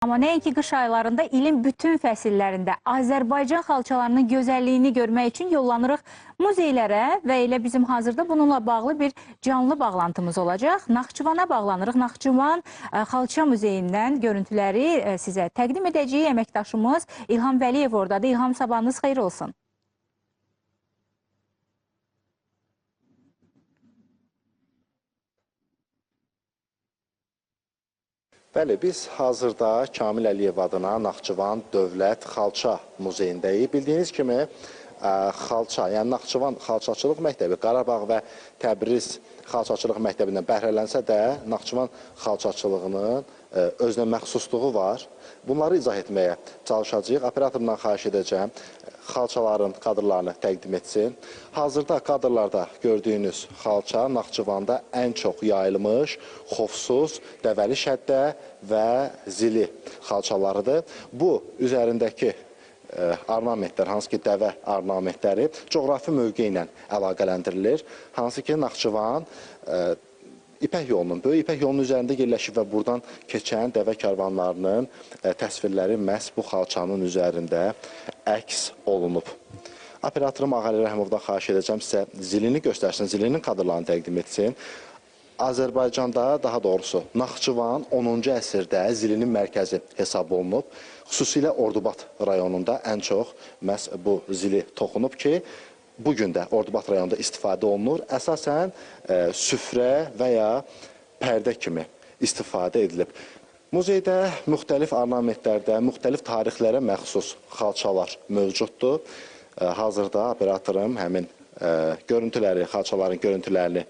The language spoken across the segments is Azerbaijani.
Amma nəinki qış aylarında ilin bütün fəsillərində Azərbaycan xalçalarının gözəlliyini görmək üçün yollanırıq muzeylərə və elə bizim hazırda bununla bağlı bir canlı bağlantımız olacaq. Naxçıvana bağlanırıq. Naxçıvan Xalça Muzeyindən görüntüləri sizə təqdim edəcəyik. Əməkdaşımız İlham Vəliyev oradadır. İlham, sabahınız xeyir olsun. Bəli, biz hazırda Kamil Əliyev adına Naxçıvan Dövlət Xalça Muzeyindəyik. Bildiyiniz kimi, xalça, yəni Naxçıvan Xalçaçılıq Məktəbi, Qarabağ və Təbriz Xalçaçılıq Məktəbindən bəhrələnsə də, Naxçıvan xalçaçılığının özünə məxsusluğu var. Bunları izah etməyə çalışacağıq. Operatorumdan xahiş edəcəm, xalçaların kadrlarını təqdim etsin. Hazırda kadrlarda gördüyünüz xalça Naxçıvanda ən çox yayılmış, xofsuz, dəvəli şəddə və zili xalçalarıdır. Bu, üzərindəki ornamentlər, hansı ki dəvə ornamentləri coğrafi mövqeyi ilə əlaqələndirilir. Hansı ki Naxçıvan İpək yolunun, böyük İpək yolunun üzərində yerləşib və buradan keçən dəvə karvanlarının təsvirləri məhz bu xalçanın üzərində əks olunub. Operatorum Ağali Rəhmovdan xahiş edəcəm sizə zilini göstərsin, zilinin kadrlarını təqdim etsin. Azərbaycanda, daha doğrusu Naxçıvan 10-cu əsrdə zilinin mərkəzi hesab olunub. Xüsusilə Ordubat rayonunda ən çox məhz bu zili toxunub ki, bugün də Ordubat rayonunda istifadə olunur. Əsasən süfrə və ya pərdə kimi istifadə edilib. Muzeydə müxtəlif ornamentlərdə, müxtəlif tarixlərə məxsus xalçalar mövcuddur. Hazırda operatorum həmin görüntüləri, xalçaların görüntülərini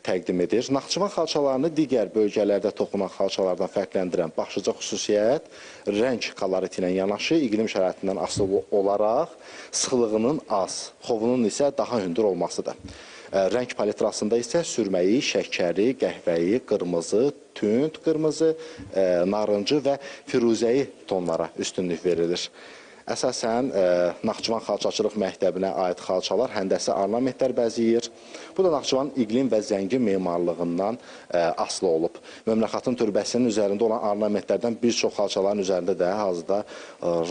təqdim edir. Naxçıvan xalçalarını digər bölgələrdə toxunan xalçalardan fərqləndirən başlıca xüsusiyyət rəng koloriti ilə yanaşı iqlim şəraitindən asılı olaraq sıxlığının az, xovunun isə daha hündür olmasıdır. Rəng palitrasında isə sürməyi, şəkəri, qəhvəyi, qırmızı, tünd qırmızı, narıncı və firuzəyi tonlara üstünlük verilir. Əsasən, Naxçıvan Xalçaçılıq Məktəbinə aid xalçalar həndəsi ornamentlər bəzəyir. Bu da Naxçıvan iqlim və zəngin memarlığından asılı olub. Mömrəxatın türbəsinin üzərində olan ornamentlərdən bir çox xalçaların üzərində də hazırda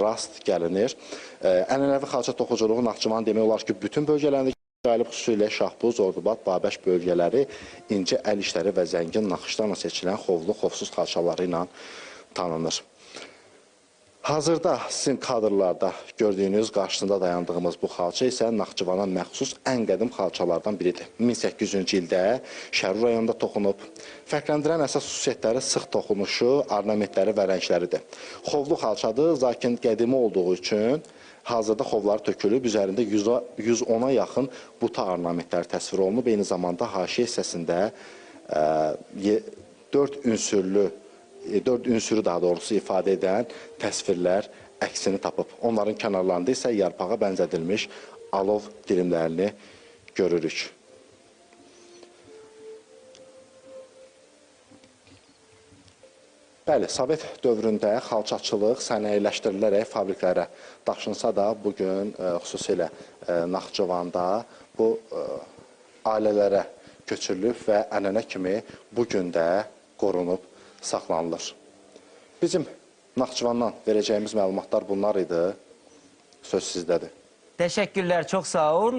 rast gəlinir. Ənənəvi xalça toxuculuğu Naxçıvan demək olar ki, bütün bölgələrində yayılıb, xüsusilə Şahbuz, Ordubat, Babək bölgələri incə əl işləri və zəngin naxışlarla seçilən xovlu, xovsuz xalçaları ilə tanınır. Hazırda sizin kadrlarda gördüyünüz, qarşısında dayandığımız bu xalça isə Naxçıvana məxsus ən qədim xalçalardan biridir. 1800-cü ildə Şərur rayonunda toxunub. Fərqləndirən əsas xüsusiyyətləri sıx toxunuşu, ornamentləri və rəngləridir. Xovlu xalçadır, lakin qədimi olduğu üçün hazırda xovları tökülüb, üzərində 110-a yaxın buta ornamentləri təsvir olunub. Eyni zamanda haşiyə hissəsində 4 ünsürü daha doğrusu ifadə edən təsvirlər əksini tapıb. Onların kənarlarında isə yarpağa bənzədilmiş alov dilimlərini görürük. Bəli, Sovet dövründə xalçaçılıq sənayeləşdirilərək fabriklərə daşınsa da, bugün xüsusilə Naxçıvanda bu ailələrə köçürülüb və ənənə kimi bugün də qorunub saxlanılır. Bizim Naxçıvandan verəcəyimiz məlumatlar bunlar idi. Söz sizdədir. Təşəkkürlər, çox sağ olun.